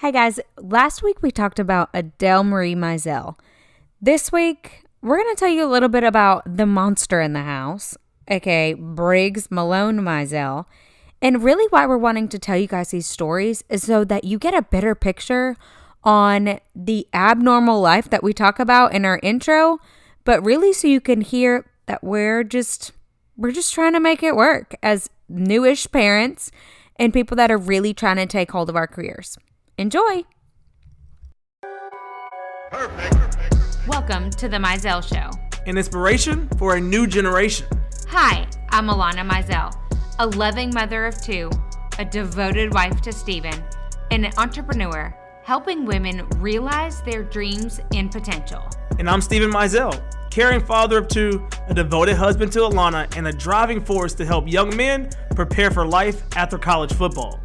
Hey guys, last week we talked about Adele Marie Mizell. This week, we're going to tell you a little bit about the monster in the house, aka Briggs Malone Mizell. And really why we're wanting to tell you guys these stories is so that you get a better picture on the abnormal life that we talk about in our intro, but really so you can hear that we're just trying to make it work as newish parents and people that are really trying to take hold of our careers. Enjoy! Perfect. Welcome to the Mizell Show. An inspiration for a new generation. Hi, I'm Alana Mizell, a loving mother of two, a devoted wife to Steven, and an entrepreneur helping women realize their dreams and potential. And I'm Steven Mizell, caring father of two, a devoted husband to Alana, and a driving force to help young men prepare for life after college football.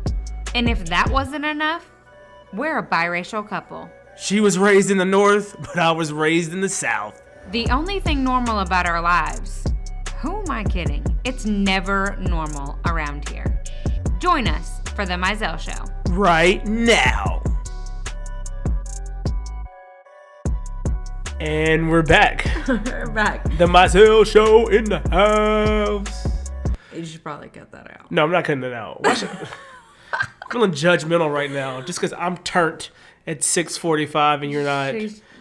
And if that wasn't enough, we're a biracial couple. She was raised in the North, but I was raised in the South. The only thing normal about our lives, who am I kidding? It's never normal around here. Join us for the Mizell Show. Right now. And we're back. We're back. The Mizell Show in the house. You should probably cut that out. No, I'm not cutting it out. I'm feeling judgmental right now just because I'm turned at 6:45 and you're not.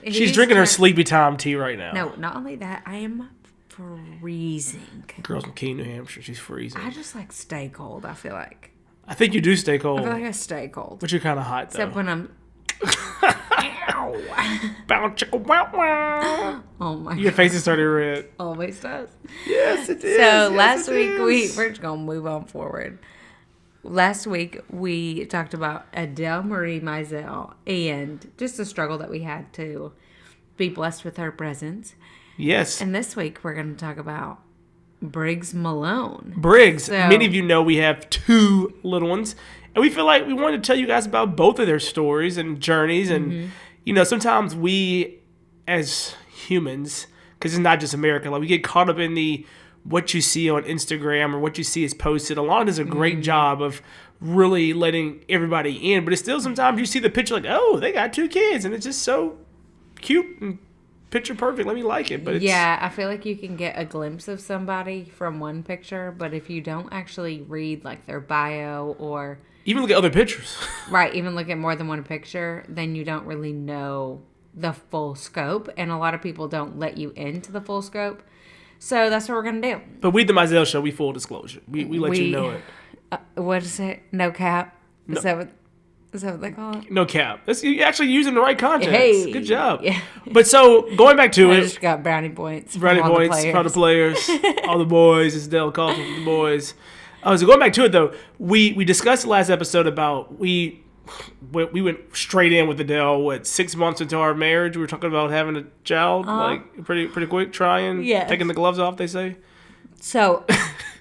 She's drinking her sleepy time tea right now. No, not only that, I am freezing. Girl's from Keene, New Hampshire. She's freezing. I just like stay cold, I feel like. I think you do stay cold. I feel like I stay cold. But you're kind of hot, though. Except when I'm... Bow chicka wow wow. Oh my Your face is starting red. Always does. Yes, it is. So last week, we're just going to move on forward. Last week, we talked about Adele Marie Mizell and just the struggle that we had to be blessed with her presence. Yes. And this week, we're going to talk about Briggs Malone. Briggs. So, many of you know we have two little ones. And we feel like we wanted to tell you guys about both of their stories and journeys. And, you know, sometimes we, as humans, because it's not just America, like we get caught up in the what you see on Instagram or what you see is posted. Alana does a great job of really letting everybody in. But it's still sometimes you see the picture like, oh, they got two kids. And it's just so cute and picture perfect. Let me like it. But it's, yeah, I feel like you can get a glimpse of somebody from one picture. But if you don't actually read like their bio or... even look at other pictures. Right, even look at more than one picture, then you don't really know the full scope. And a lot of people don't let you into the full scope. So that's what we're going to do. But we, the Mizell Show, we full disclosure. We let you know it. What is it? No cap? No. Is that what they call it? No cap. You're actually using the right context. Hey. Good job. Yeah. But so, going back to I it. just got brownie points. Brownie points from the players. All the boys. It's Dale calls from the boys. So going back to it, though, we discussed the last episode about we went straight in with Adele. 6 months into our marriage, we were talking about having a child, like pretty quick, trying, taking the gloves off. They say. So,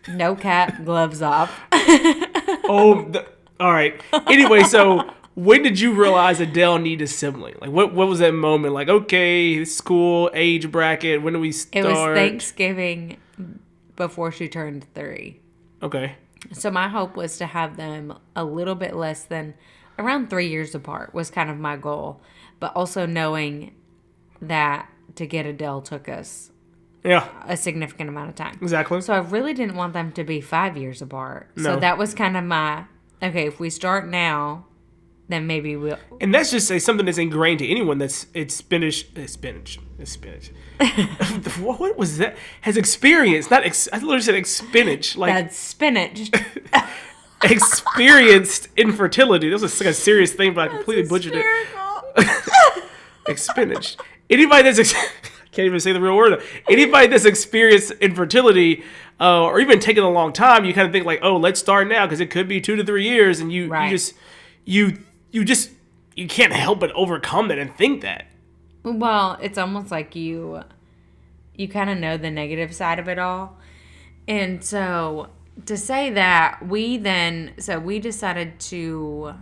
no cap, gloves off. All right. Anyway, so when did you realize Adele needed a sibling? Like, what was that moment? Like, okay, school, age bracket. When do we start? It was Thanksgiving before she turned 3. Okay. So my hope was to have them a little bit less than around 3 years apart was kind of my goal. But also knowing that to get Adele took us a significant amount of time. Exactly. So I really didn't want them to be 5 years apart. No. So that was kind of my, okay, if we start now, then maybe we'll... And that's just something that's ingrained to anyone that's spinach. What was that? Has experienced, I literally said spinach. Like, that's spinach. Experienced infertility. That was like a serious thing, but I completely butchered it. Spinach. Anybody that's... can't even say the real word. Anybody that's experienced infertility or even taken a long time, you kind of think like, oh, let's start now because it could be 2 to 3 years, and you can't help but overcome that and think that. Well, it's almost like you kind of know the negative side of it all. And so to say that, we decided to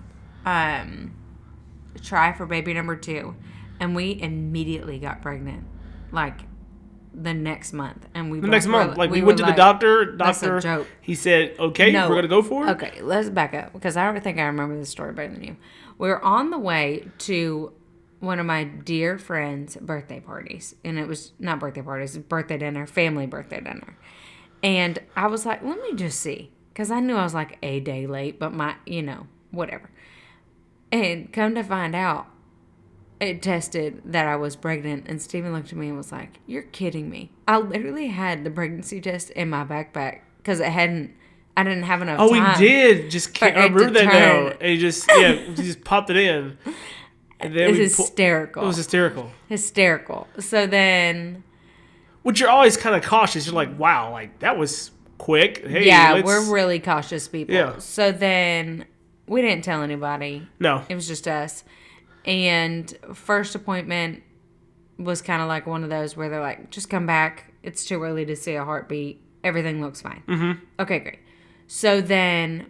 try for baby number 2, and we immediately got pregnant. Like the next month, and we the next month, like we went to the doctor. That's a joke. He said, "Okay, No. we're gonna go for it." Okay, let's back up because I don't think I remember this story better than you. We were on the way to one of my dear friends' birthday parties, and it was not birthday parties, birthday dinner, family birthday dinner. And I was like, let me just see, because I knew I was like a day late, but whatever. And come to find out, it tested that I was pregnant, and Steven looked at me and was like, "You're kidding me." I literally had the pregnancy test in my backpack because I didn't have enough time. Oh, we did. I remember that now. And he just popped it in. And then it was hysterical. It was hysterical. Hysterical. So then... Which you're always kind of cautious. You're like, wow, like that was quick. Hey, yeah, we're really cautious people. Yeah. So then we didn't tell anybody. No. It was just us. And first appointment was kind of like one of those where they're like, just come back. It's too early to see a heartbeat. Everything looks fine. Mm-hmm. Okay, great. So then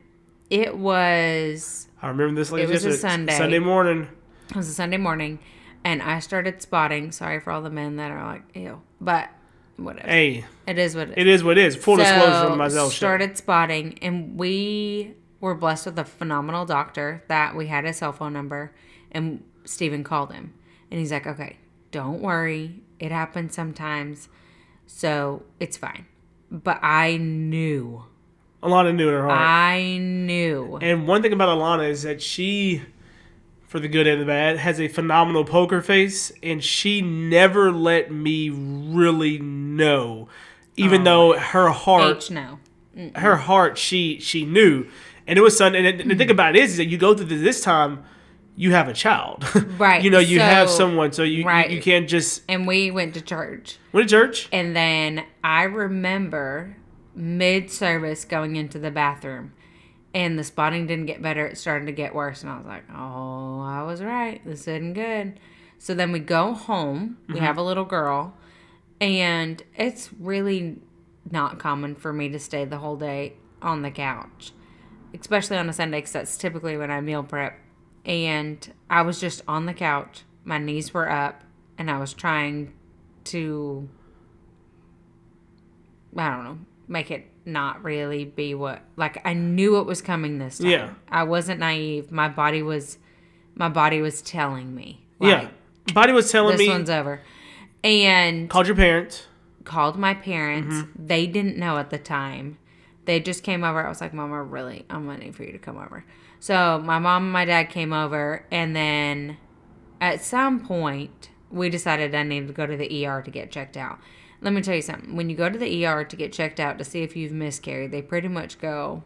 it was... I remember this. It was a Sunday. Sunday morning. It was a Sunday morning. And I started spotting. Sorry for all the men that are like, ew. But whatever. Hey. It is what it is. It is what it is. Full disclosure on myself. Started spotting. And we were blessed with a phenomenal doctor that we had his cell phone number. And Steven called him. And he's like, okay, don't worry. It happens sometimes. So it's fine. But I knew. Alana knew in her heart. I knew. And one thing about Alana is that she, for the good and the bad, has a phenomenal poker face. And she never let me really know. Even though her heart... no. Her heart, she knew. And it was Sunday. And the thing about it is that you go through this time... You have a child. Right. You have someone, so you can't just... And we went to church. Went to church? And then I remember mid-service going into the bathroom. And the spotting didn't get better. It started to get worse. And I was like, oh, I was right. This isn't good. So then we go home. We have a little girl. And it's really not common for me to stay the whole day on the couch. Especially on a Sunday, because that's typically when I meal prep. And I was just on the couch. My knees were up. And I was trying to, I don't know, make it not really be what, like I knew it was coming this time. Yeah. I wasn't naive. My body was telling me. Like, body was telling me. This one's over. And. Called your parents. Called my parents. Mm-hmm. They didn't know at the time. They just came over. I was like, Mama, really, I'm waiting for you to come over. So my mom and my dad came over, and then at some point, we decided I needed to go to the ER to get checked out. Let me tell you something. When you go to the ER to get checked out to see if you've miscarried, they pretty much go,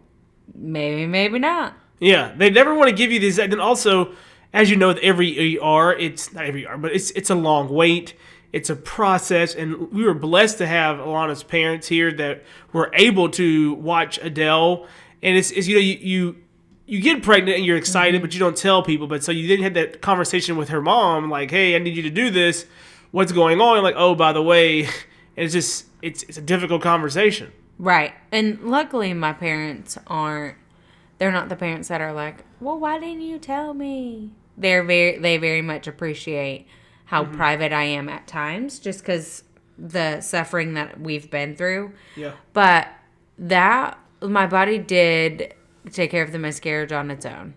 maybe, maybe not. Yeah, they never want to give you these. And then also, as you know, with every ER, it's not every ER, but it's a long wait. It's a process, and we were blessed to have Alana's parents here that were able to watch Adele. And it's you get pregnant and you're excited, but you don't tell people. But so you didn't have that conversation with her mom, like, hey, I need you to do this. What's going on? Like, oh, by the way, and it's a difficult conversation. Right. And luckily my parents they're not the parents that are like, well, why didn't you tell me? They very much appreciate how private I am at times, just because the suffering that we've been through. Yeah. But my body did take care of the miscarriage on its own.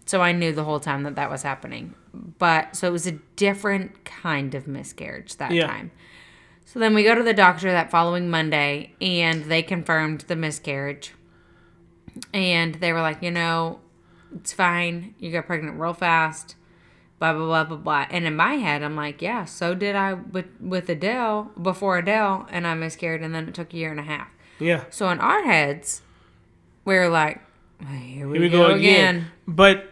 So I knew the whole time that was happening. So it was a different kind of miscarriage that time. So then we go to the doctor that following Monday, and they confirmed the miscarriage. And they were like, it's fine. You got pregnant real fast. Blah, blah, blah, blah, blah. And in my head, I'm like, yeah, so did I with Adele, before Adele, and I miscarried, and then it took a year and a half. Yeah. So in our heads, we're like, here we go again. But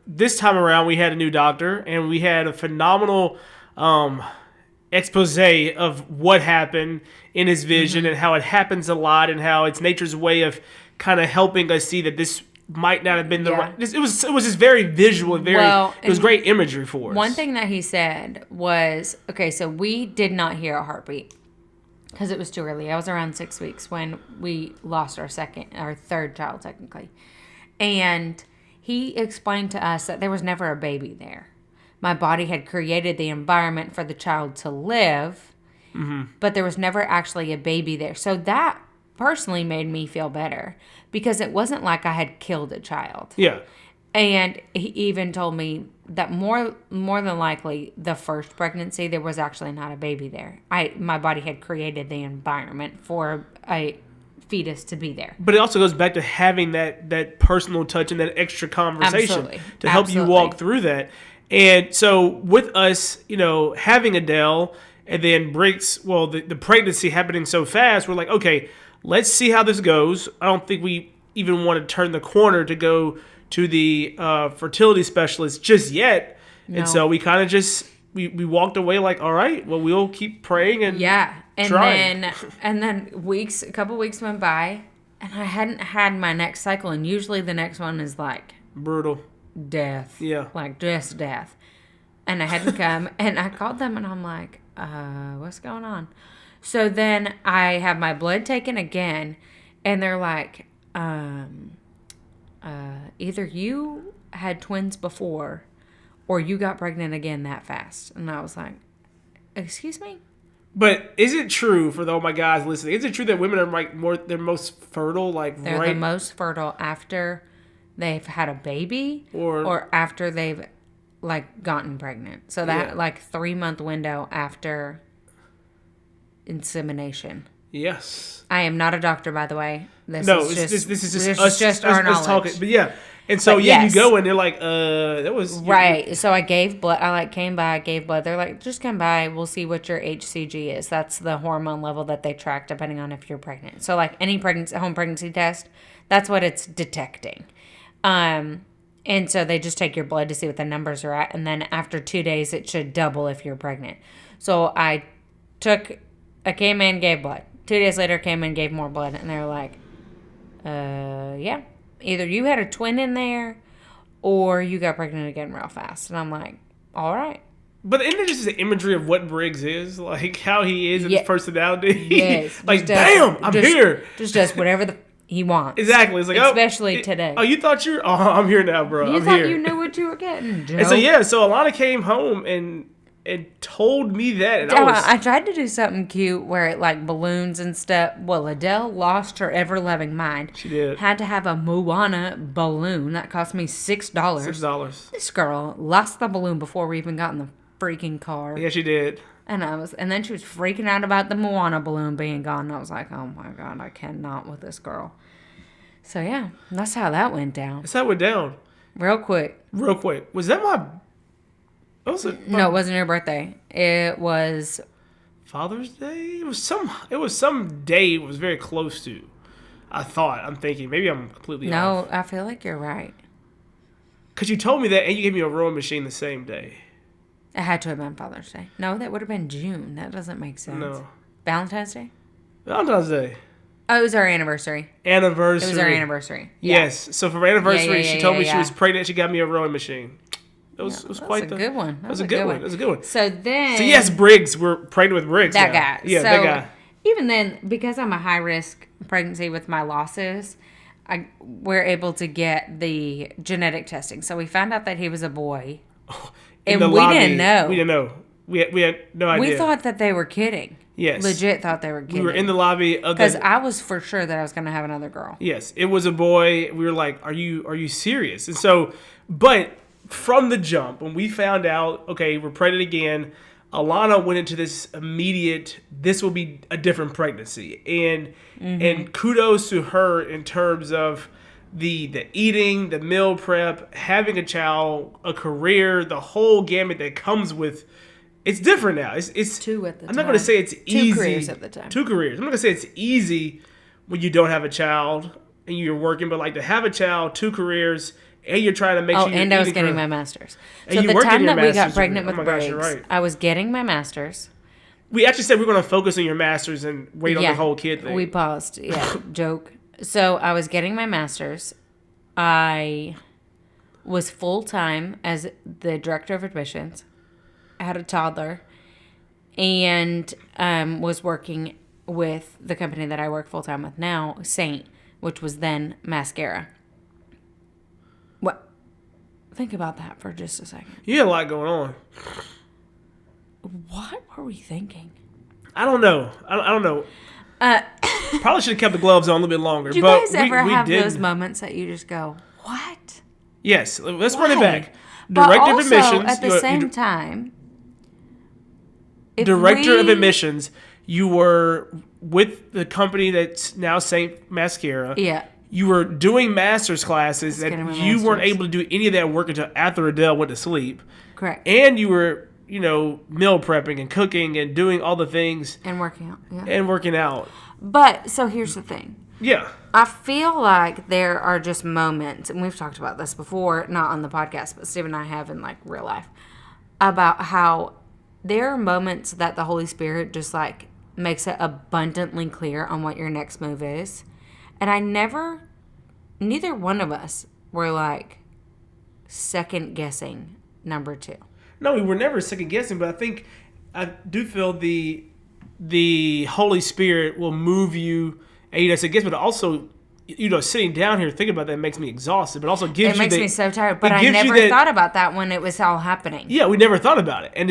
this time around, we had a new doctor, and we had a phenomenal expose of what happened in his vision and how it happens a lot, and how it's nature's way of kind of helping us see that this might not have been the right. It was just very visual and it was great imagery for us. One thing that he said was, okay, so we did not hear a heartbeat because it was too early. I was around 6 weeks when we lost our third child technically. And he explained to us that there was never a baby there. My body had created the environment for the child to live, but there was never actually a baby there. So that personally made me feel better because it wasn't like I had killed a child. Yeah. And he even told me that more than likely the first pregnancy there was actually not a baby there. My body had created the environment for a fetus to be there. But it also goes back to having that personal touch and that extra conversation to help you walk through that. And so with us, having Adele and then Briggs, well, the pregnancy happening so fast, we're like, okay, let's see how this goes. I don't think we even want to turn the corner to go to the fertility specialist just yet. No. And so we kind of just, we walked away like, all right, well, we'll keep praying and trying. And then a couple weeks went by and I hadn't had my next cycle. And usually the next one is like brutal death. Yeah. Like just death. And I hadn't come and I called them and I'm like, what's going on? So then I have my blood taken again and they're like, either you had twins before or you got pregnant again that fast. And I was like, excuse me? But is it true for my guys listening? Is it true that women are like they're most fertile? They're the most fertile after they've had a baby or after they've like gotten pregnant. So that 3-month window after insemination. Yes. I am not a doctor, by the way. This is just our knowledge. Talking. But yeah. And so, you go and they're like, that was... Right. So I gave blood. I came by, gave blood. They're like, just come by. We'll see what your HCG is. That's the hormone level that they track depending on if you're pregnant. So like any home pregnancy test, that's what it's detecting. And so they just take your blood to see what the numbers are at. And then after 2 days, it should double if you're pregnant. So I came in, gave blood. 2 days later, came in, gave more blood. And they were like, yeah. Either you had a twin in there or you got pregnant again real fast. And I'm like, all right. But isn't it just the imagery of what Briggs is? Like how he is and his personality? Yes. Like, bam, I'm here. Just does whatever he wants. Exactly. It's like, especially today. Oh, you thought I'm here now, bro. You thought you knew what you were getting, Joe. And so Alana came home and told me that. And I tried to do something cute where it like balloons and stuff. Well, Adele lost her ever-loving mind. She did. Had to have a Moana balloon. That cost me $6. $6. This girl lost the balloon before we even got in the freaking car. Yeah, she did. And then she was freaking out about the Moana balloon being gone. And I was like, oh my God, I cannot with this girl. So yeah, that's how that went down. That's how it went down. Real quick. Was that my... No, it wasn't your birthday. It was Father's Day. It was some day. It was very close to. I'm thinking maybe I'm completely off. No, I feel like you're right. Because you told me that, and you gave me a rowing machine the same day. It had to have been Father's Day. No, that would have been June. That doesn't make sense. No. Valentine's Day. Valentine's Day. Oh, it was our anniversary. It was our anniversary. Yeah. Yes. So for anniversary, she told me she was pregnant. She got me a rowing machine. It was quite a good one. That was a good one. That was a good one. So yes, Briggs. We're pregnant with Briggs. That now. guy. Yeah, so that guy. Even then, because I'm a high risk pregnancy with my losses, we're able to get the genetic testing. So we found out that he was a boy, and we didn't know. We didn't know. We had no idea. We thought that they were kidding. Yes. Legit thought they were kidding. We were in the lobby of because I was for sure that I was going to have another girl. Yes, it was a boy. We were like, "Are you serious?" And so, but from the jump, when we found out, okay, we're pregnant again, Alana went into this immediate, this will be a different pregnancy. And kudos to her in terms of the eating, the meal prep, having a child, a career, the whole gamut that comes with. It's different now. It's 2 at the time. I'm not going to say it's easy. 2 careers at the time. 2 careers. I'm not going to say it's easy when you don't have a child and you're working, but like to have a child, 2 careers, and you're trying to make sure you're and I was getting my master's. So the time that we got pregnant with Briggs, I was getting my master's. We actually said we were going to focus on your master's and wait on the whole kid thing. We paused. Yeah, joke. So I was getting my master's. I was full-time as the director of admissions. I had a toddler and was working with the company that I work full-time with now, Saint, which was then Mascara. What? Think about that for just a second. You had a lot going on. What were we thinking? I don't know. I don't know. Probably should have kept the gloves on a little bit longer. Do you guys ever have those moments that you just go, what? Yes. Let's run it back. Director of admissions. At the same time, Director of admissions, you were with the company that's now Saint Mascara. Yeah. You were doing master's classes that you weren't able to do any of that work until after Adele went to sleep. Correct. And you were, meal prepping and cooking and doing all the things. And working out. Yeah. And working out. But, so here's the thing. Yeah. I feel like there are just moments, and we've talked about this before, not on the podcast, but Steve and I have in like real life, about how there are moments that the Holy Spirit just like makes it abundantly clear on what your next move is. And neither one of us were like second guessing number 2. No, we were never second guessing, but I do feel the Holy Spirit will move you, and second guess, but also, sitting down here thinking about that makes me exhausted, but also gives makes me so tired. But I never thought about that when it was all happening. Yeah, we never thought about it, and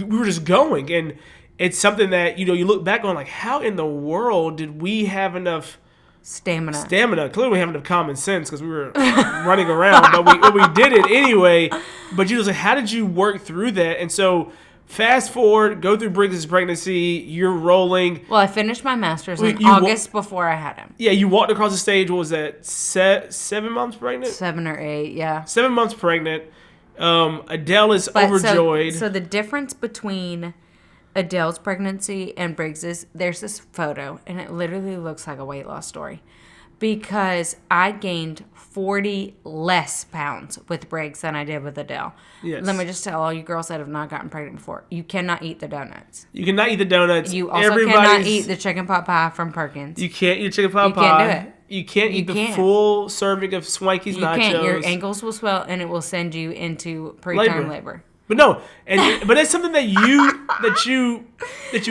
we were just going, and it's something that you look back on like, how in the world did we have enough stamina? Clearly, we have enough common sense because we were running around, but we did it anyway. But like, how did you work through that? And so, fast forward, go through Briggs' pregnancy. You're rolling. Well, I finished my master's in August before I had him. Yeah, you walked across the stage. What was that? 7 months pregnant? 7 or 8, yeah. 7 months pregnant. Adele is overjoyed. So the difference between Adele's pregnancy and Briggs's, there's this photo, and it literally looks like a weight loss story. Because I gained 40 less pounds with Briggs than I did with Adele. Yes. Let me just tell all you girls that have not gotten pregnant before, you cannot eat the donuts. You cannot eat the donuts. You also cannot eat the chicken pot pie from Perkins. You can't eat chicken pot pie. You can't do it. You can't eat the full serving of Swanky's nachos. You can't. Your ankles will swell, and it will send you into preterm labor. But no, but that's something that you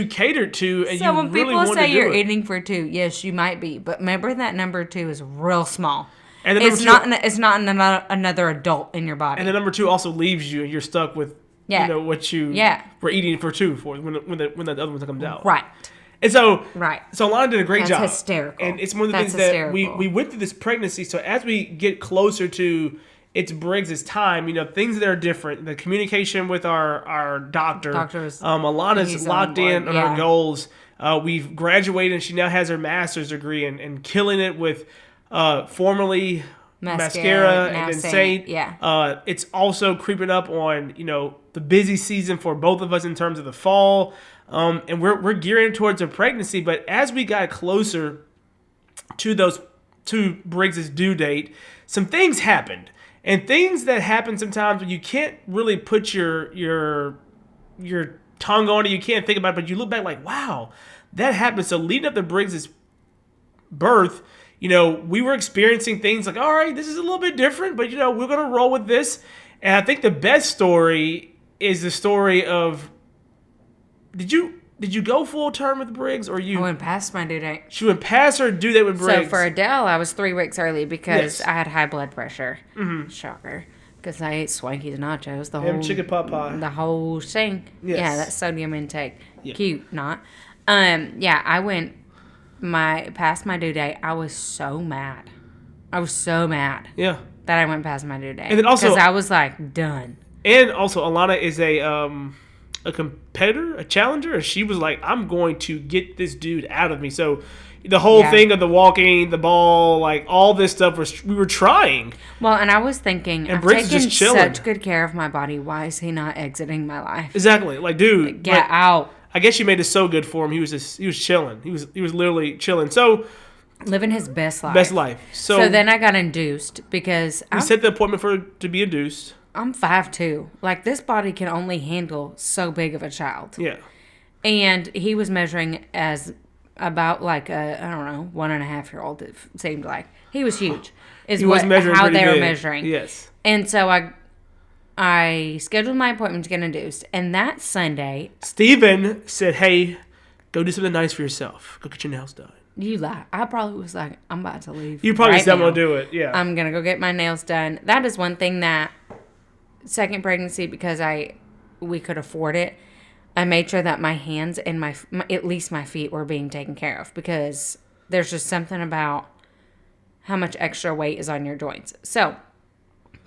catered to, and so you when really people say you're it. eating for 2, yes, you might be, but remember that number 2 is real small. And it's not another adult in your body. And the number 2 also leaves you, and you're stuck with what you were eating for 2 for when the other one comes out. Right. And so Alana did a great job. That's hysterical. And it's one of the things that we went through this pregnancy. So as we get closer to it's Briggs' time, things that are different. The communication with our doctors. Alana's locked in on her goals. We've graduated, and she now has her master's degree and killing it with formerly Mascara and then Saint. Yeah. It's also creeping up on, the busy season for both of us in terms of the fall. And we're gearing towards a pregnancy. But as we got closer to Briggs' due date, some things happened. And things that happen sometimes when you can't really put your tongue on it, you can't think about it, but you look back like, wow, that happened. So leading up to Briggs' birth, we were experiencing things like, all right, this is a little bit different, but, we're going to roll with this. And I think the best story is the story of, did you go full term with Briggs, or you? I went past my due date. She went past her due date with Briggs. So for Adele, I was 3 weeks early because I had high blood pressure. Mm-hmm. Shocker. Because I ate Swanky's nachos, chicken pot pie, the whole thing. Yes. Yeah, that sodium intake. Yeah. Cute, not. I went past my due date. I was so mad. Yeah. That I went past my due date. And then also, because I was like done. And also, Alana is a competitor, a challenger, and she was like, I'm going to get this dude out of me. So the whole thing of the walking, the ball, like all this stuff, we were trying. Well, and I was thinking, and I'm Briggs taking just chilling. Such good care of my body. Why is he not exiting my life? Exactly. Like, dude, get out. I guess she made it so good for him. He was chilling. He was literally chilling. So living his best life. So then I got induced because we set the appointment to be induced. I'm 5'2". Like, this body can only handle so big of a child. Yeah. And he was measuring as about like a, I don't know, 1.5-year-old, it seemed like. He was huge. He was measuring how pretty they were big. measuring. Yes. And so I scheduled my appointment to get induced. And that Sunday, Steven said, hey, go do something nice for yourself. Go get your nails done. You lie. I probably was like, I'm about to leave. You probably said I'm going to do it. Yeah. I'm going to go get my nails done. That is one thing that second pregnancy, because we could afford it. I made sure that my hands and at least my feet were being taken care of, because there's just something about how much extra weight is on your joints. So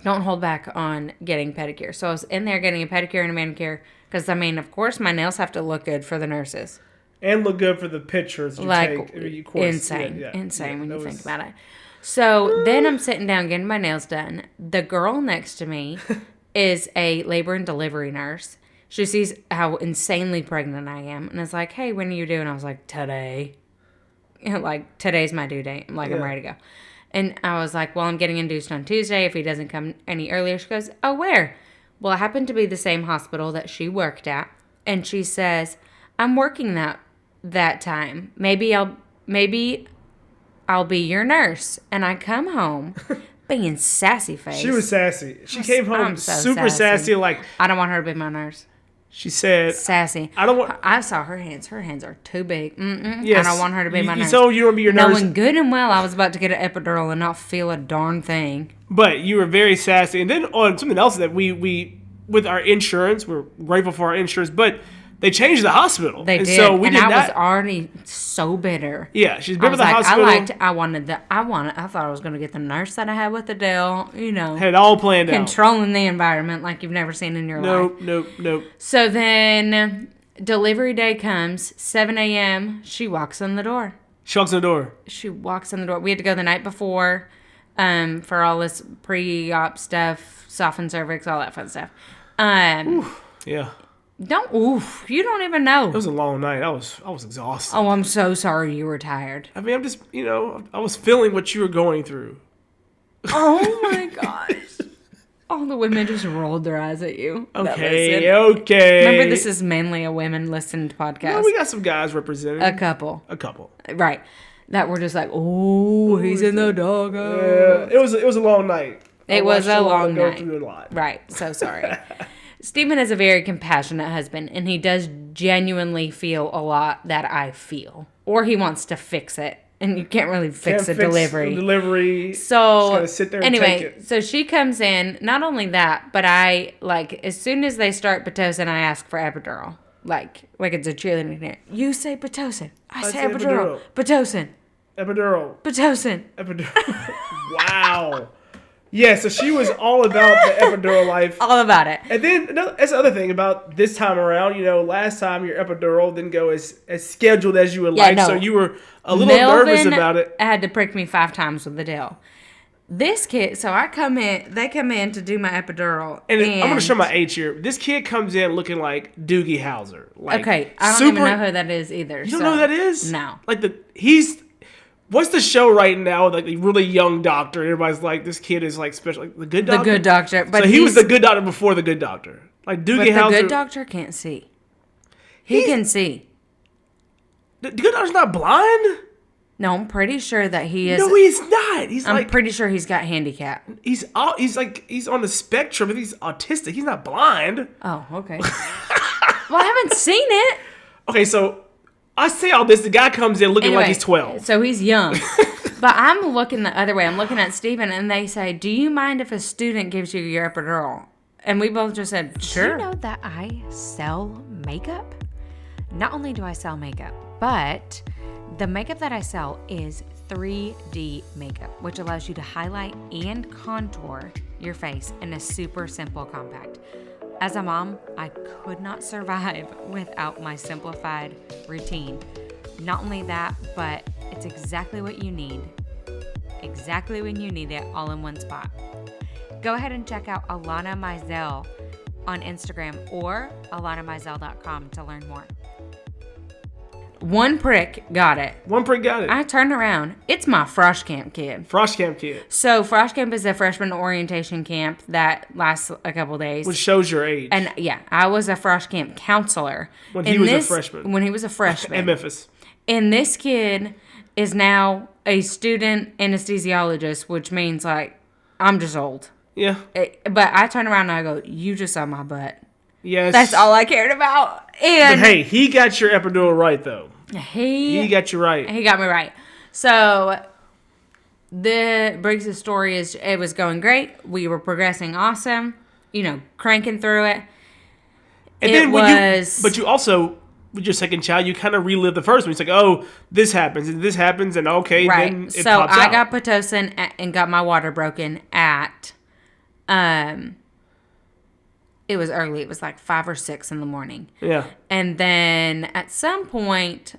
don't hold back on getting pedicure. So I was in there getting a pedicure and a manicure because, I mean, of course, my nails have to look good for the nurses. And look good for the pictures you take. Of course. Insane when you think about it. So then I'm sitting down getting my nails done. The girl next to me is a labor and delivery nurse. She sees how insanely pregnant I am and is like, hey, when are you due? And I was like, today. Like, today's my due date. I'm like, I'm ready to go. And I was like, well, I'm getting induced on Tuesday if he doesn't come any earlier. She goes, oh, where? Well, it happened to be the same hospital that she worked at. And she says, I'm working that time. Maybe I'll be your nurse. And I come home being sassy face. She was sassy. She came home super sassy. Like, I don't want her to be my nurse. She said, sassy. I saw her hands. Her hands are too big. Yes. I don't want her to be my nurse. You told you want to be your nurse. Knowing good and well I was about to get an epidural and not feel a darn thing. But you were very sassy. And then on something else that we with our insurance, we're grateful for our insurance, but they changed the hospital. They did. So I was already so bitter. Yeah, she's been with the hospital. I thought I was going to get the nurse that I had with Adele, Had it all planned out. Controlling the environment like you've never seen in your life. Nope. So then delivery day comes, 7 a.m. She walks in the door. She walks in the door. We had to go the night before for all this pre-op stuff, soften cervix, all that fun stuff. Yeah. You don't even know. It was a long night. I was exhausted. Oh, I'm so sorry you were tired. I mean, I'm just, I was feeling what you were going through. Oh my gosh. All the women just rolled their eyes at you. Okay. Remember, this is mainly a women-listened podcast. No, we got some guys representing. A couple. Right. That were just like, he's in the doghouse. Yeah, it was a long night. It was a long night. Go through a lot. Right. So sorry. Stephen is a very compassionate husband, and he does genuinely feel a lot that I feel. Or he wants to fix it, and you can't really fix a delivery. So, just gotta sit there and take it. So she comes in, not only that, but I, as soon as they start Pitocin, I ask for epidural. Like it's a cheerleading here. You say Pitocin. I say epidural. Pitocin. Epidural. Pitocin. Epidural. Wow. Yeah, so she was all about the epidural life. All about it. And then that's the other thing about this time around. Last time your epidural didn't go as scheduled as you would like. No. So you were a little nervous about it. Had to prick me 5 times with the Adele. This kid, so they come in to do my epidural. And I'm going to show my age here. This kid comes in looking like Doogie Howser. Okay, I don't even know who that is either. You don't know who that is? No. What's the show right now? Like the really young doctor. Everybody's like, this kid is like special. Like the good doctor. The good doctor. But so he was the good doctor before the good doctor. Like Doogie Howser. But the good doctor can't see. He can see. The good doctor's not blind? No, I'm pretty sure that he is. No, he's not. I'm pretty sure he's got handicap. He's on the spectrum. But he's autistic. He's not blind. Oh, okay. Well, I haven't seen it. Okay, so I say all this. The guy comes in looking like he's 12. So he's young. But I'm looking the other way. I'm looking at Stephen, and they say, do you mind if a student gives you your epidural? And we both just said, sure. Do you know that I sell makeup? Not only do I sell makeup, but the makeup that I sell is 3D makeup, which allows you to highlight and contour your face in a super simple compact. As a mom, I could not survive without my simplified routine. Not only that, but it's exactly what you need. Exactly when you need it, all in one spot. Go ahead and check out Alana Mizell on Instagram or alanamizell.com to learn more. One prick got it. I turn around. It's my Frosh Camp kid. So Frosh Camp is a freshman orientation camp that lasts a couple days. Which shows your age. And yeah, I was a Frosh Camp counselor. When he was a freshman. In Memphis. And this kid is now a student anesthesiologist, which means I'm just old. Yeah. But I turn around and I go, you just saw my butt. Yes. That's all I cared about. And but hey, he got your epidural right, though. He got you right. He got me right. So the Briggs' story is, it was going great. We were progressing awesome, cranking through it. And then but you also, with your second child, you kind of relive the first one. It's like, oh, this happens and this happens, and okay, right. then it so pops I out. got Pitocin and got my water broken at, it was early. It was like 5 or 6 in the morning. Yeah. And then at some point,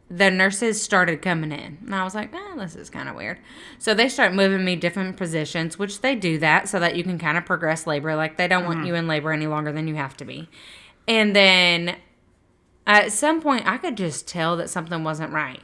the nurses started coming in. And I was like, this is kind of weird. So they start moving me different positions, which they do that so that you can kind of progress labor. Like, they don't want you in labor any longer than you have to be. And then at some point, I could just tell that something wasn't right.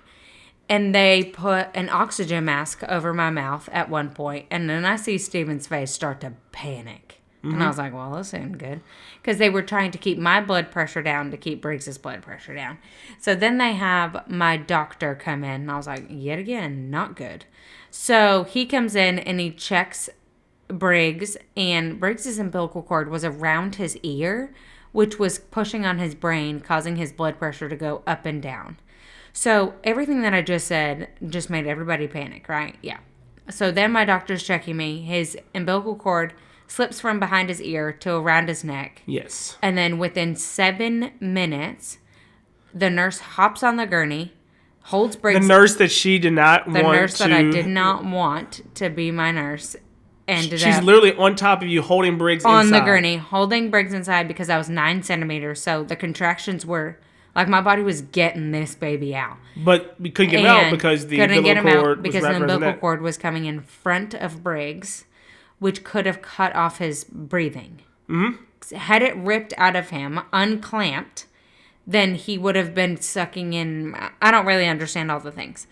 And they put an oxygen mask over my mouth at one point. And then I see Steven's face start to panic. And I was like, well, this isn't good. Because they were trying to keep my blood pressure down to keep Briggs' blood pressure down. So then they have my doctor come in. And I was like, yet again, not good. So he comes in and he checks Briggs. And Briggs' umbilical cord was around his ear, which was pushing on his brain, causing his blood pressure to go up and down. So everything that I just said just made everybody panic, right? Yeah. So then my doctor's checking me. His umbilical cord slips from behind his ear to around his neck. Yes. And then within 7 minutes, the nurse hops on the gurney, holds Briggs. The nurse that she did not want to. The nurse that I did not want to be my nurse. She's literally on top of you, holding Briggs on inside. the gurney, holding Briggs inside because I was 9 centimeters. So the contractions were, like, my body was getting this baby out. But we couldn't get him out because the umbilical cord was wrapped around his neck. The umbilical cord was coming in front of Briggs, which could have cut off his breathing. Mm-hmm. Had it ripped out of him, unclamped, then he would have been sucking in. I don't really understand all the things.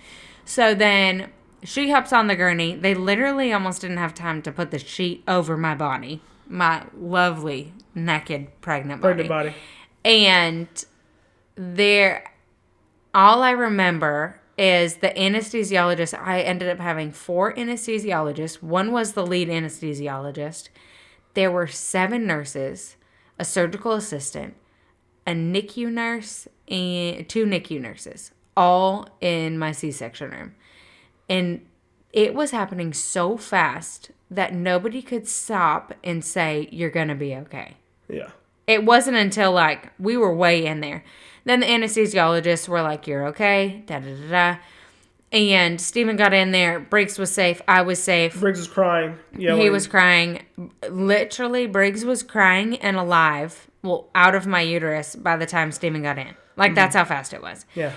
So then she hops on the gurney. They literally almost didn't have time to put the sheet over my body, my lovely, naked, pregnant body. And all I remember is the anesthesiologist. I ended up having 4 anesthesiologists. One was the lead anesthesiologist. There were 7 nurses, a surgical assistant, a NICU nurse, and 2 NICU nurses, all in my C-section room. And it was happening so fast that nobody could stop and say, you're going to be okay. Yeah. It wasn't until, like, we were way in there. Then the anesthesiologists were like, you're okay, da-da-da-da. And Stephen got in there. Briggs was safe. I was safe. Briggs was crying. Yelling. He was crying. Literally, Briggs was crying and alive, out of my uterus by the time Stephen got in. Like, that's how fast it was. Yeah.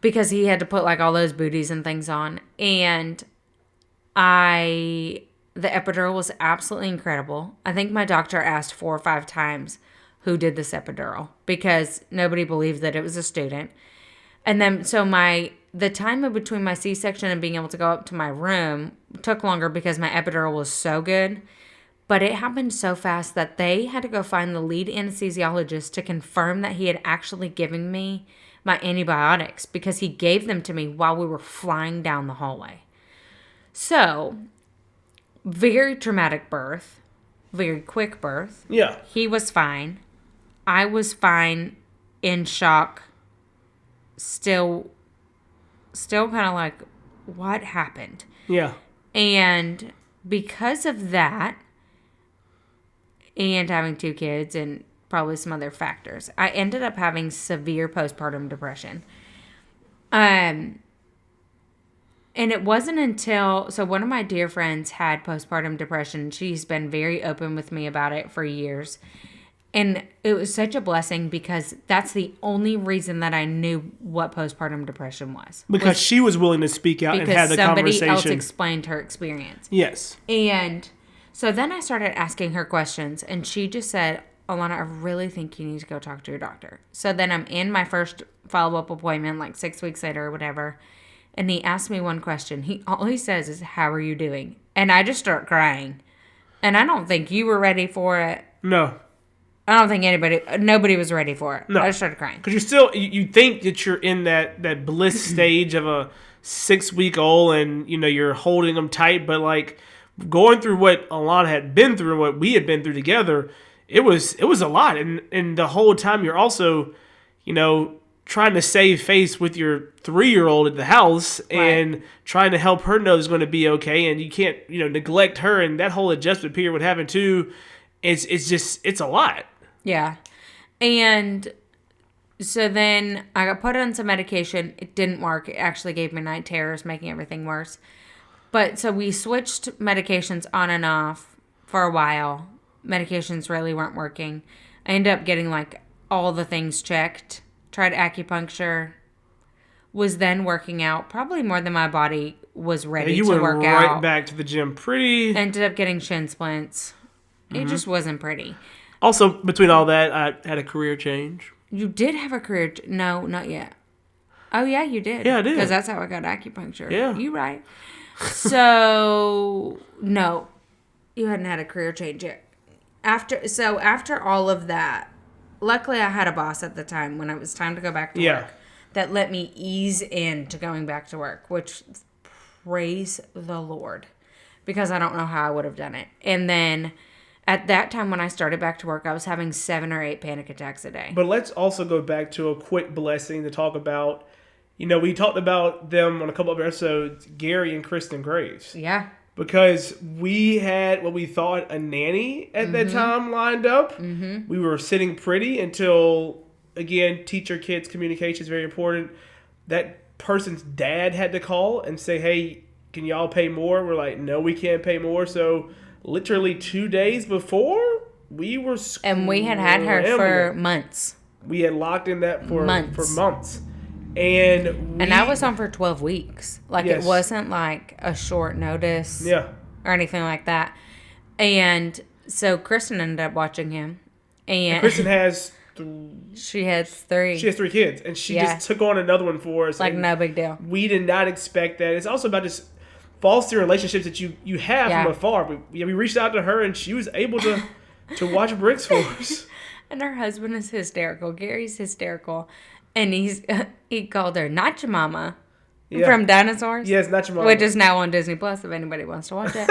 Because he had to put, like, all those booties and things on. And the epidural was absolutely incredible. I think my doctor asked 4 or 5 times who did this epidural because nobody believed that it was a student. And then, so the time in between my C-section and being able to go up to my room took longer because my epidural was so good. But it happened so fast that they had to go find the lead anesthesiologist to confirm that he had actually given me my antibiotics because he gave them to me while we were flying down the hallway. So, very traumatic birth, very quick birth. Yeah. He was fine. I was fine, in shock, still kind of like, what happened? Yeah. And because of that, and having 2 kids and probably some other factors, I ended up having severe postpartum depression. And it wasn't until, so one of my dear friends had postpartum depression. She's been very open with me about it for years. And it was such a blessing because that's the only reason that I knew what postpartum depression was. Because she was willing to speak out and have the conversation. Because somebody else explained her experience. Yes. And so then I started asking her questions, and she just said, Alana, I really think you need to go talk to your doctor. So then I'm in my first follow-up appointment, like 6 weeks later or whatever, and he asked me one question. All he says is, how are you doing? And I just start crying. And I don't think you were ready for it. No. I don't think nobody was ready for it. No. I just started crying. Because you're still, you think that you're in that bliss stage of a 6-week-old and, you're holding them tight. But, like, going through what Alana had been through and what we had been through together, it was a lot. And the whole time you're also, trying to save face with your 3-year-old at the house and trying to help her know it's going to be okay. And you can't, neglect her. And that whole adjustment period with having 2, it's a lot. Yeah. And so then I got put on some medication. It didn't work. It actually gave me night terrors, making everything worse. But so we switched medications on and off for a while. Medications really weren't working. I ended up getting like all the things checked. Tried acupuncture. Was then working out probably more than my body was ready to work out. You went right back to the gym pretty. Ended up getting shin splints. It just wasn't pretty. Also, between all that, I had a career change. You did have a career. No, not yet. Oh, yeah, you did. Yeah, I did. Because that's how I got acupuncture. Yeah. You right. So, no, you hadn't had a career change yet. After all of that, luckily I had a boss at the time when it was time to go back to work that let me ease into going back to work, which, praise the Lord, because I don't know how I would have done it. And then at that time when I started back to work, I was having 7 or 8 panic attacks a day. But let's also go back to a quick blessing to talk about. You know, we talked about them on a couple of episodes, Gary and Kristen Graves. Yeah. Because we had what we thought a nanny at that time lined up. Mm-hmm. We were sitting pretty until, again, teacher-kids communication is very important. That person's dad had to call and say, hey, can y'all pay more? We're like, no, we can't pay more. So literally 2 days before, we were and we had her for months. We had locked in that for months. And I was on for 12 weeks. Like, it wasn't like a short notice or anything like that. And so Kristen ended up watching him. And Kristen has... She has 3. She has 3 kids. And she just took on another one for us. Like, no big deal. We did not expect that. It's also about just fostering relationships that you have from afar. We reached out to her, and she was able to watch Briggs for us. And her husband is hysterical. Gary's hysterical. And he called her Not Your Mama from Dinosaurs. Yes, Not Your Mama. Which is now on Disney Plus if anybody wants to watch it.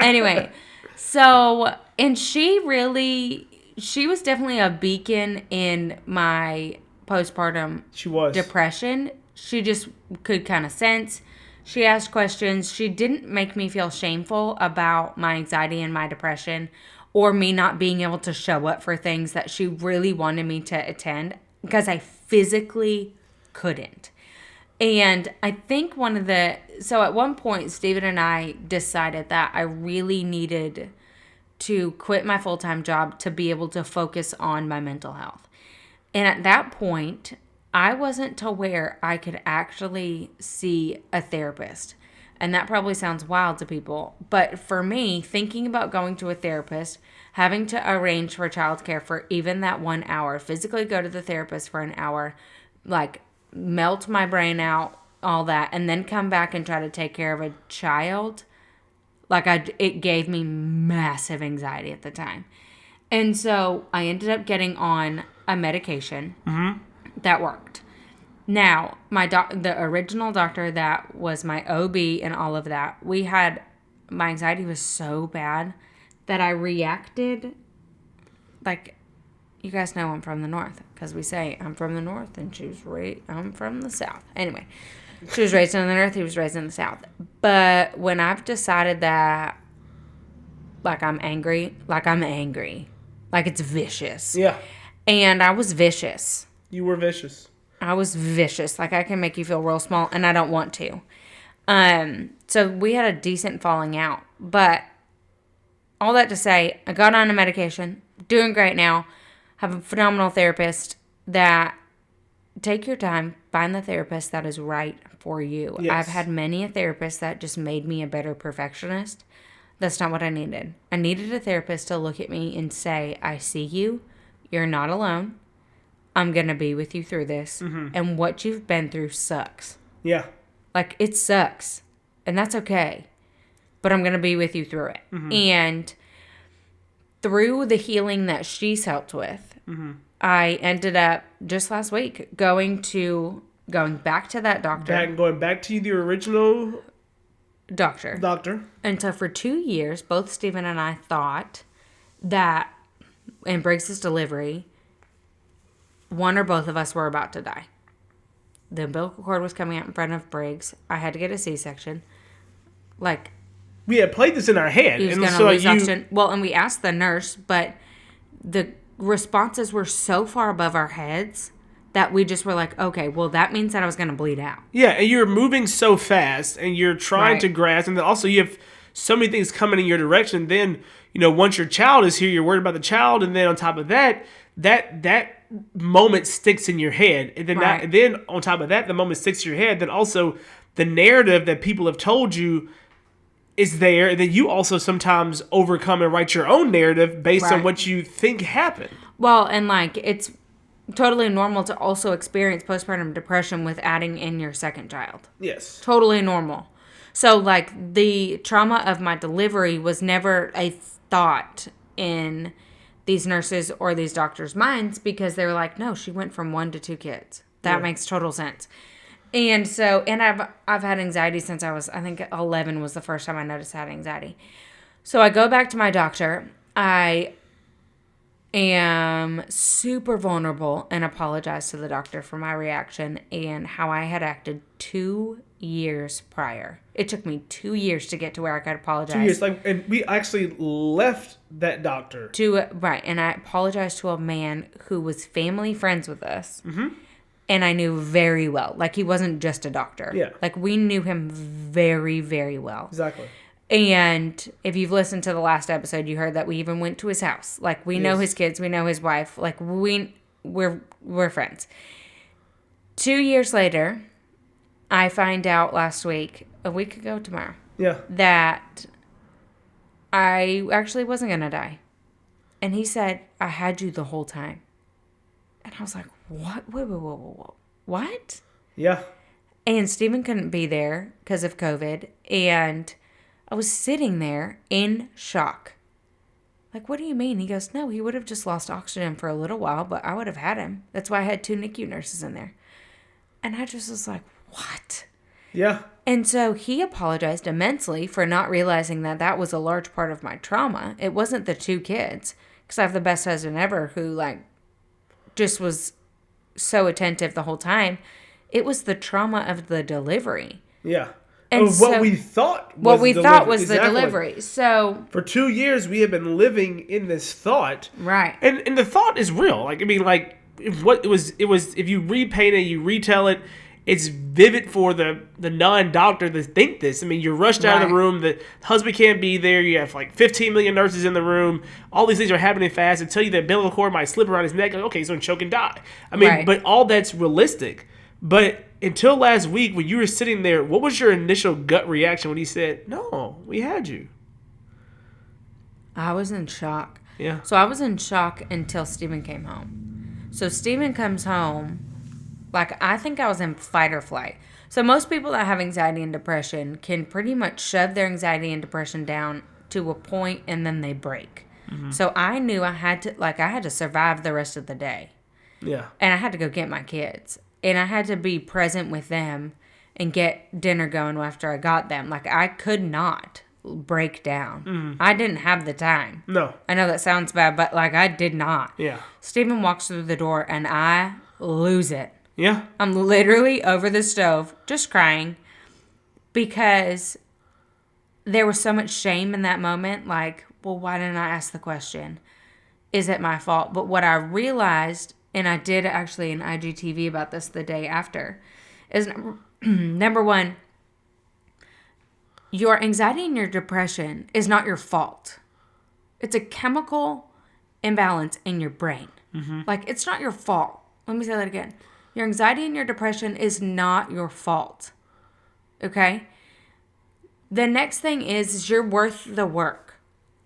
Anyway, so, and she was definitely a beacon in my postpartum depression. She just could kind of sense. She asked questions. She didn't make me feel shameful about my anxiety and my depression or me not being able to show up for things that she really wanted me to attend because I physically couldn't. And I think so at one point, Steven and I decided that I really needed to quit my full-time job to be able to focus on my mental health. And at that point, I wasn't to where I could actually see a therapist. And that probably sounds wild to people. But for me, thinking about going to a therapist, having to arrange for childcare for even that 1 hour, physically go to the therapist for an hour, like melt my brain out, all that, and then come back and try to take care of a child, it gave me massive anxiety at the time. And so I ended up getting on a medication that worked. Now, the original doctor that was my OB and all of that, my anxiety was so bad that I reacted like, you guys know I'm from the North because we say I'm from the North and I'm from the South. Anyway, she was raised in the North, he was raised in the South. But when I've decided that, I'm angry, like it's vicious. Yeah. And I was vicious. You were vicious. I was vicious. Like, I can make you feel real small, and I don't want to. So we had a decent falling out. But all that to say, I got on a medication, doing great now, have a phenomenal therapist that take your time, find the therapist that is right for you. Yes. I've had many a therapist that just made me a better perfectionist. That's not what I needed. I needed a therapist to look at me and say, I see you. You're not alone. I'm going to be with you through this. Mm-hmm. And what you've been through sucks. Yeah. Like, it sucks. And that's okay. But I'm going to be with you through it. Mm-hmm. And through the healing that she's helped with, I ended up, just last week, going back to that doctor. Going back to the original doctor. And so for 2 years, both Steven and I thought that in Briggs' delivery, one or both of us were about to die. The umbilical cord was coming out in front of Briggs. I had to get a C-section. Like, we had played this in our head. He was going to lose oxygen. Well, and we asked the nurse, but responses were so far above our heads that we just were like, okay, well, that means that I was going to bleed out. Yeah, and you're moving so fast, and you're trying Right. to grasp, and then also you have so many things coming in your direction. Then, once your child is here, you're worried about the child, and then on top of that, that moment sticks in your head, and then Right. then on top of that, the moment sticks in your head. Then also the narrative that people have told you is there, and then you also sometimes overcome and write your own narrative based on Right. what you think happened. Well, and like it's totally normal to also experience postpartum depression with adding in your second child. Yes. Totally normal. So like the trauma of my delivery was never a thought in these nurses or these doctors' minds because they were like, no, she went from 1 to 2 kids. That makes total sense. And so, and I've had anxiety since I think 11 was the first time I noticed I had anxiety. So I go back to my doctor. I am super vulnerable and apologize to the doctor for my reaction and how I had acted 2 years prior. It took me 2 years to get to where I could apologize. 2 years, and we actually left that doctor. Right, and I apologized to a man who was family friends with us. Mm-hmm. And I knew very well. Like, he wasn't just a doctor. Yeah. Like, we knew him very, very well. Exactly. And if you've listened to the last episode, you heard that we even went to his house. Like, we know his kids. We know his wife. Like, we're friends. 2 years later, I find out last week, a week ago tomorrow, Yeah. that I actually wasn't going to die. And he said, I had you the whole time. And I was like, what? Wait. What? Yeah. And Stephen couldn't be there because of COVID. And I was sitting there in shock. Like, what do you mean? He goes, no, he would have just lost oxygen for a little while, but I would have had him. That's why I had 2 NICU nurses in there. And I just was like, what? Yeah. And so he apologized immensely for not realizing that that was a large part of my trauma. It wasn't the 2 kids. Because I have the best husband ever who, like, just was so attentive the whole time. It was the trauma of the delivery. Yeah. And of what we thought was the delivery. So for 2 years we have been living in this thought. Right. And the thought is real. Like, I mean, like, what it was if you repaint it, you retell it, it's vivid for the non-doctor to think this. I mean, you're rushed out of the room. The husband can't be there. You have like 15 million nurses in the room. All these things are happening fast. They tell you that umbilical cord might slip around his neck. Like, okay, he's going to choke and die. I mean, but all that's realistic. But until last week, when you were sitting there, what was your initial gut reaction when he said, no, we had you? I was in shock. Yeah. So I was in shock until Stephen came home. So Stephen comes home. Like, I think I was in fight or flight. So most people that have anxiety and depression can pretty much shove their anxiety and depression down to a point and then they break. Mm-hmm. So I knew I had to survive the rest of the day. Yeah. And I had to go get my kids. And I had to be present with them and get dinner going after I got them. Like, I could not break down. Mm-hmm. I didn't have the time. No. I know that sounds bad, but, like, I did not. Yeah. Stephen walks through the door and I lose it. Yeah. I'm literally over the stove just crying because there was so much shame in that moment. Like, well, why didn't I ask the question? Is it my fault? But what I realized, and I did actually an IGTV about this the day after, is number one, your anxiety and your depression is not your fault. It's a chemical imbalance in your brain. Mm-hmm. Like, it's not your fault. Let me say that again. Your anxiety and your depression is not your fault. Okay? The next thing is you're worth the work.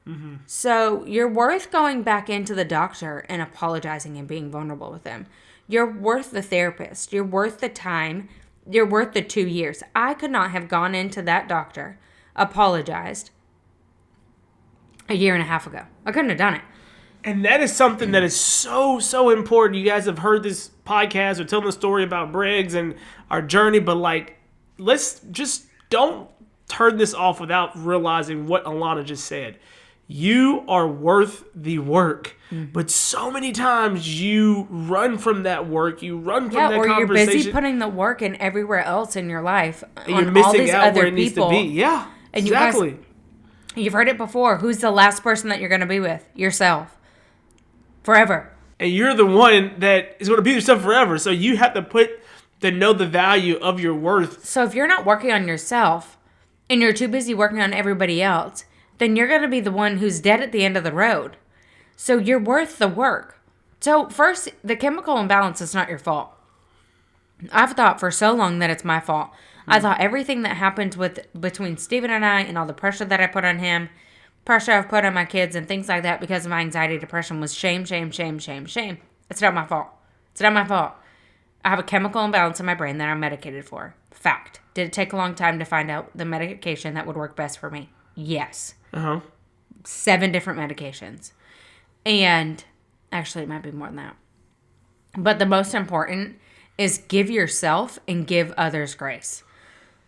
Mm-hmm. So you're worth going back into the doctor and apologizing and being vulnerable with them. You're worth the therapist. You're worth the time. You're worth the 2 years. I could not have gone into that doctor, apologized a year and a half ago. I couldn't have done it. And that is something that is so, so important. You guys have heard this podcast or telling the story about Briggs and our journey, but like, let's just don't turn this off without realizing what Alana just said. You are worth the work. Mm-hmm. But so many times you run from that work, you run from that conversation. Or you're busy putting the work in everywhere else in your life. And you're missing out where it needs to be. Yeah, and exactly. You've heard it before. Who's the last person that you're going to be with? Yourself. forever. And you're the one that is going to be yourself forever. So you have to know the value of your worth. So if you're not working on yourself and you're too busy working on everybody else, then you're going to be the one who's dead at the end of the road. So you're worth the work. So first, the chemical imbalance is not your fault. I've thought for so long that it's my fault. I thought everything that happened between Steven and I and all the pressure that I put on him, pressure I've put on my kids and things like that because of my anxiety, depression was shame, shame, shame, shame, shame. It's not my fault. It's not my fault. I have a chemical imbalance in my brain that I'm medicated for. Fact. Did it take a long time to find out the medication that would work best for me? Yes. 7 different medications. And actually, it might be more than that. But the most important is give yourself and give others grace.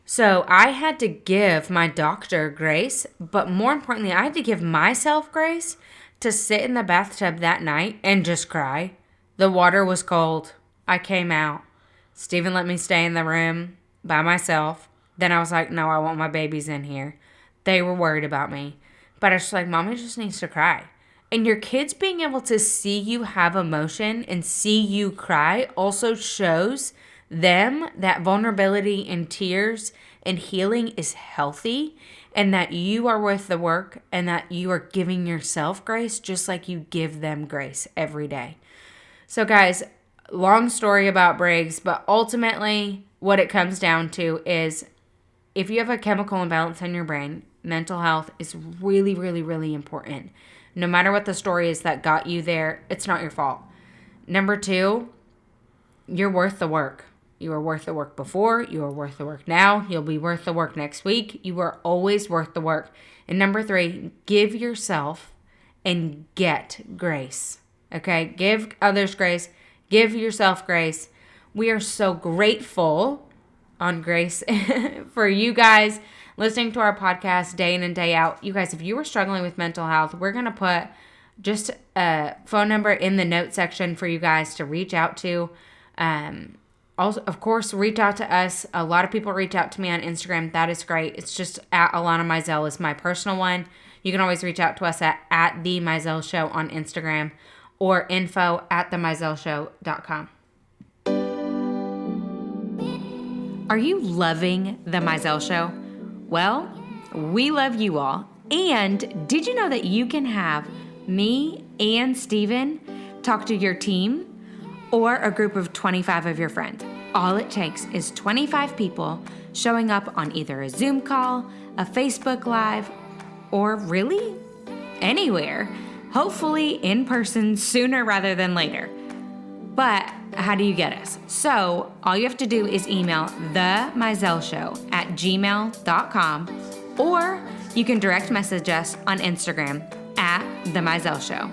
So I had to give my doctor grace, but more importantly, I had to give myself grace to sit in the bathtub that night and just cry. The water was cold. I came out. Steven let me stay in the room by myself. Then I was like, no, I want my babies in here. They were worried about me. But I was like, Mommy just needs to cry. And your kids being able to see you have emotion and see you cry also shows them that vulnerability and tears and healing is healthy and that you are worth the work and that you are giving yourself grace just like you give them grace every day. So guys, long story about Briggs, but ultimately what it comes down to is if you have a chemical imbalance in your brain, mental health is really, really, really important. No matter what the story is that got you there, it's not your fault. Number 2, you're worth the work. You are worth the work before. You are worth the work now. You'll be worth the work next week. You are always worth the work. And number 3, give yourself and get grace. Okay? Give others grace. Give yourself grace. We are so grateful on Grace for you guys listening to our podcast day in and day out. You guys, if you are struggling with mental health, we're going to put just a phone number in the note section for you guys to reach out to. Also, of course, reach out to us. A lot of people reach out to me on Instagram. That is great. It's just at Alana Mizell is my personal one. You can always reach out to us at The Mizell Show on Instagram or info@themizellshow.com. Are you loving The Mizell Show? Well, we love you all. And did you know that you can have me and Steven talk to your team or a group of 25 of your friends? All it takes is 25 people showing up on either a Zoom call, a Facebook Live, or really anywhere. Hopefully in person sooner rather than later. But how do you get us? So all you have to do is email themizellshow@gmail.com or you can direct message us on Instagram @themizellshow.